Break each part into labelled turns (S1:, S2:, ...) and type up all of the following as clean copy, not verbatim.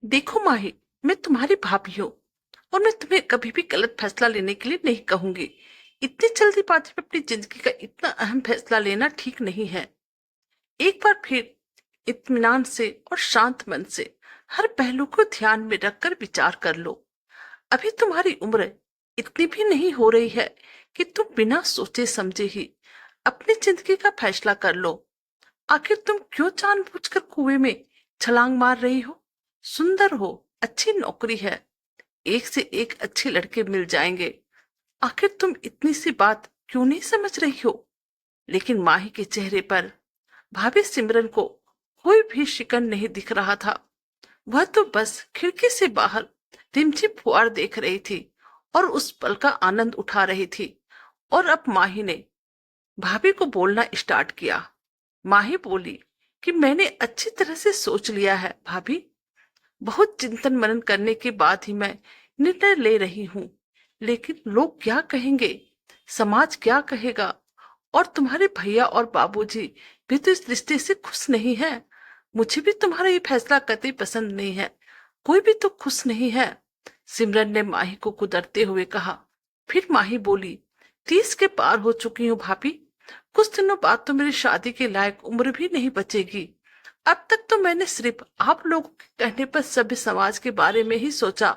S1: देखो माही, मैं तुम्हारी भाभी हूँ और मैं तुम्हें कभी भी गलत फैसला लेने के लिए नहीं कहूंगी। इतनी जल्दीबाजी में अपनी जिंदगी का इतना अहम फैसला लेना ठीक नहीं है। एक बार फिर इत्मीनान से और शांत मन से हर पहलू को ध्यान में रखकर विचार कर लो। अभी तुम्हारी उम्र इतनी भी नहीं हो रही है कि तुम बिना सोचे समझे ही अपनी जिंदगी का फैसला कर लो। आखिर तुम क्यों जानबूझकर कुएं में छलांग मार रही हो? सुंदर हो, अच्छी नौकरी है, एक से एक अच्छे लड़के मिल जाएंगे। आखिर तुम इतनी सी बात क्यों नहीं समझ रही हो? लेकिन माही के चेहरे पर भाभी सिमरन को कोई भी शिकन नहीं दिख रहा था। वह तो बस खिड़की से बाहर रिमझिम फुहार देख रही थी और उस पल का आनंद उठा रही थी। और अब माही ने भाभी को बोलना स्टार्ट किया। माही बोली कि मैंने अच्छी तरह से सोच लिया है भाभी। बहुत चिंतन मनन करने के बाद ही मैं निर्णय ले रही हूँ। लेकिन लोग क्या कहेंगे, समाज क्या कहेगा, और तुम्हारे भैया और बाबूजी भी तो इस रिश्ते से खुश नहीं है। मुझे भी तुम्हारा ये फैसला कतई पसंद नहीं है। कोई भी तो खुश नहीं है। सिमरन ने माही को कुदरते हुए कहा। फिर माही बोली, 30 के पार हो चुकी हूँ भाभी। कुछ दिनों बाद तो मेरी शादी के लायक उम्र भी नहीं बचेगी। अब तक तो मैंने सिर्फ आप लोगों के कहने पर सभ्य समाज के बारे में ही सोचा,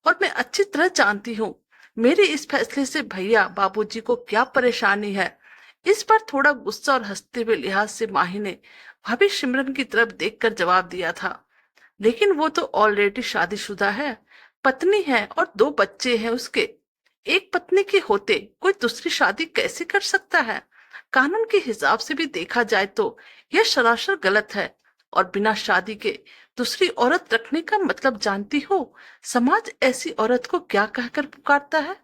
S1: और मैं अच्छी तरह जानती हूँ मेरे इस फैसले से भैया बाबूजी को क्या परेशानी है। इस बार थोड़ा गुस्सा और हंसते हुए लिहाज से माही ने भाभी सिमरन की तरफ देखकर जवाब दिया था। लेकिन वो तो ऑलरेडी शादीशुदा है, पत्नी है और 2 बच्चे हैं उसके। एक पत्नी के होते कोई दूसरी शादी कैसे कर सकता है? कानून के हिसाब से भी देखा जाए तो यह सरासर गलत है। और बिना शादी के दूसरी औरत रखने का मतलब जानती हो समाज ऐसी औरत को क्या कहकर पुकारता है?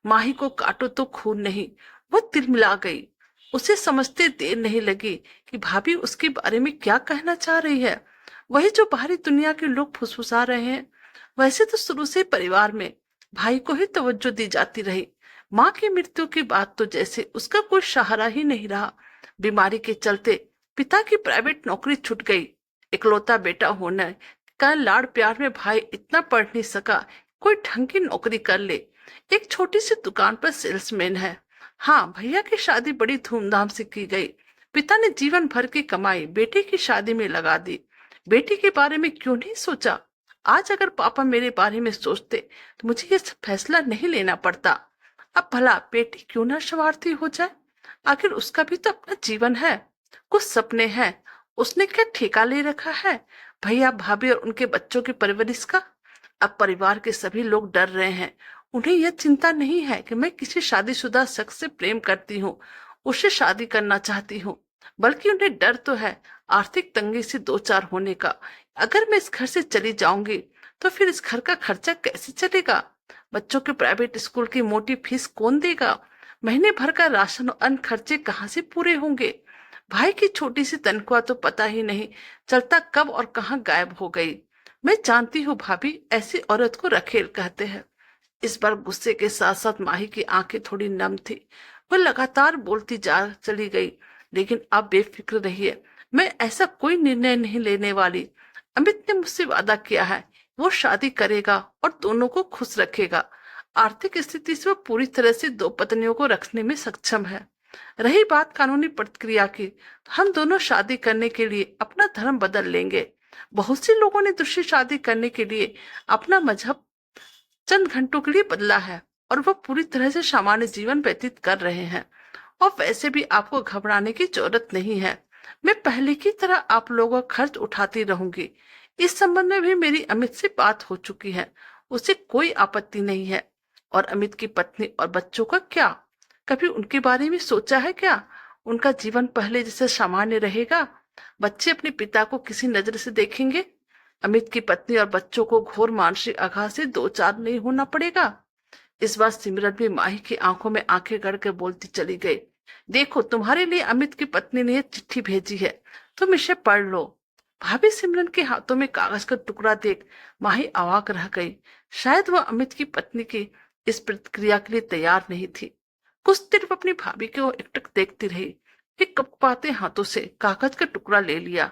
S1: माही को काटो तो खून नहीं, वो तिलमिला गई। उसे समझते देर नहीं लगी कि भाभी उसके बारे में क्या कहना चाह रही है। वही जो बाहरी दुनिया के लोग फुसफुसा रहे हैं। वैसे तो शुरू से परिवार में भाई को ही तवज्जो दी जाती रही। माँ की मृत्यु के बाद तो जैसे उसका कोई सहारा ही नहीं रहा। बीमारी के चलते पिता की प्राइवेट नौकरी छूट गई। इकलौता बेटा होने का लाड़ प्यार में भाई इतना पढ़ नहीं सका कोई ढंग की नौकरी कर ले। एक छोटी सी दुकान पर सेल्समैन है। हाँ, भैया की शादी बड़ी धूमधाम से की गई। पिता ने जीवन भर की कमाई बेटे की शादी में लगा दी। बेटी के बारे में क्यों नहीं सोचा? आज अगर पापा मेरे बारे में सोचते तो मुझे ये फैसला नहीं लेना पड़ता। अब भला बेटी क्यों ना स्वार्थी हो जाए? आखिर उसका भी तो अपना जीवन है, कुछ सपने हैं। उसने क्या ठेका ले रखा है भैया भाभी और उनके बच्चों की परवरिश का? अब परिवार के सभी लोग डर रहे हैं। उन्हें यह चिंता नहीं है कि मैं किसी शादीशुदा शख्स से प्रेम करती हूँ, उससे शादी करना चाहती हूँ। बल्कि उन्हें डर तो है आर्थिक तंगी से दो चार होने का। अगर मैं इस घर से चली जाऊंगी तो फिर इस घर का खर्चा कैसे चलेगा? बच्चों के प्राइवेट स्कूल की मोटी फीस कौन देगा? महीने भर का राशन और अन्य खर्चे कहाँ से पूरे होंगे? भाई की छोटी सी तनख्वाह तो पता ही नहीं चलता कब और कहाँ गायब हो गई। मैं जानती हूँ भाभी, ऐसी औरत को रखेल कहते हैं। इस बार गुस्से के साथ साथ माही की आंखें थोड़ी नम थी। वह लगातार बोलती जा चली गई। लेकिन आप बेफिक्र रहिए, मैं ऐसा कोई निर्णय नहीं लेने वाली। अमित ने मुझसे वादा किया है, वो शादी करेगा और दोनों को खुश रखेगा। आर्थिक स्थिति से वो पूरी तरह से 2 पत्नियों को रखने में सक्षम है। रही बात कानूनी प्रक्रिया की, तो हम दोनों शादी करने के लिए अपना धर्म बदल लेंगे। बहुत से लोगों ने दूसरी शादी करने के लिए अपना मजहब चंद घंटों के लिए बदला है और वह पूरी तरह से सामान्य जीवन व्यतीत कर रहे हैं। और वैसे भी आपको घबराने की जरूरत नहीं है। मैं पहले की तरह आप लोगों का खर्च उठाती रहूंगी। इस संबंध में भी मेरी अमित से बात हो चुकी है, उसे कोई आपत्ति नहीं है। और अमित की पत्नी और बच्चों का क्या? कभी उनके बारे में सोचा है क्या? उनका जीवन पहले जैसे सामान्य रहेगा? बच्चे अपने पिता को किसी नजर से देखेंगे? अमित की पत्नी और बच्चों को घोर मानसिक आघात से दो चार नहीं होना पड़ेगा? इस बार सिमरन भी माही की आंखों में आंखें गड़कर बोलती चली गई। देखो, तुम्हारे लिए अमित की पत्नी ने यह चिट्ठी भेजी है, तुम इसे पढ़ लो। भाभी सिमरन के हाथों में कागज का टुकड़ा देख माही अवाक रह गई। शायद वह अमित की पत्नी की इस प्रतिक्रिया के लिए तैयार नहीं थी। कुछ देर वो अपनी भाभी को एकटक देखती रही, फिर कपकपाते हाथों से कागज का टुकड़ा ले लिया।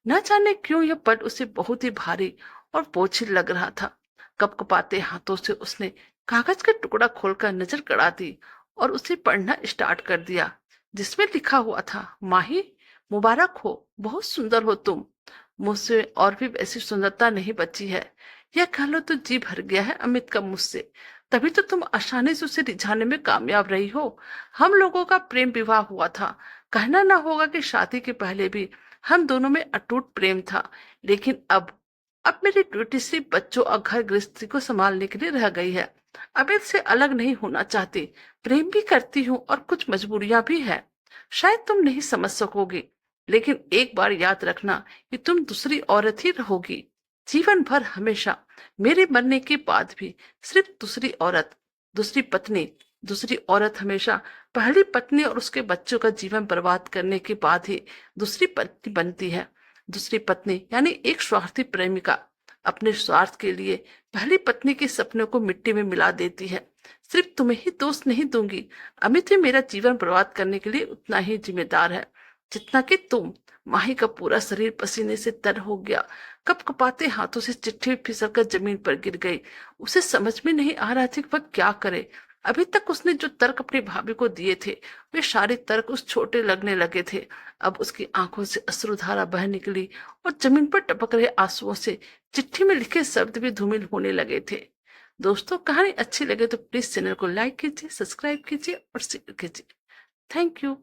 S1: न जाने क्यों यह पद उसे बहुत ही भारी और बोझिल लग रहा था। कपकपाते हाथों से उसने कागज का टुकड़ा खोलकर नजर गड़ा दी और उसे पढ़ना स्टार्ट कर दिया, जिसमें लिखा हुआ था, माही, मुबारक हो, बहुत सुंदर हो तुम। मुझसे और भी वैसी सुंदरता नहीं बची है। यह कह लो तो जी भर गया है अमित का मुझसे, तभी तो तुम आसानी से उसे रिझाने में कामयाब रही हो। हम लोगों का प्रेम विवाह हुआ था। कहना ना होगा कि शादी के पहले भी हम दोनों में अटूट प्रेम था, लेकिन अब मेरी ड्यूटी सिर्फ बच्चों और घर गृहस्थी को संभालने के लिए रह गई है। अब इससे अलग नहीं होना चाहती। प्रेम भी करती हूँ और कुछ मजबूरियां भी है। शायद तुम नहीं समझ सकोगी, लेकिन एक बार याद रखना कि तुम दूसरी औरत ही रहोगी, जीवन भर, हमेशा। मेरे मरने के बाद भी सिर्फ दूसरी औरत, दूसरी पत्नी। दूसरी औरत हमेशा पहली पत्नी और उसके बच्चों का जीवन बर्बाद करने के बाद ही दूसरी पत्नी बनती है। दूसरी पत्नी यानी एक स्वार्थी प्रेमिका अपने स्वार्थ के लिए पहली पत्नी के सपनों को मिट्टी में मिला देती है। सिर्फ तुम्हें ही दोष नहीं दूंगी, अमित भी मेरा जीवन बर्बाद करने के लिए उतना ही जिम्मेदार है जितना कि तुम। माही का पूरा शरीर पसीने से तर हो गया। कपकपाते हाथों से चिट्ठी फिसलकर जमीन पर गिर गई। उसे समझ में नहीं आ रहा था कि वह क्या करे। अभी तक उसने जो तर्क अपनी भाभी को दिए थे, वे सारे तर्क उस छोटे लगने लगे थे। अब उसकी आंखों से अश्रुधारा बह निकली और जमीन पर टपक रहे आंसुओं से चिट्ठी में लिखे शब्द भी धूमिल होने लगे थे। दोस्तों, कहानी अच्छी लगे तो प्लीज चैनल को लाइक कीजिए, सब्सक्राइब कीजिए और शेयर कीजिए। Thank you.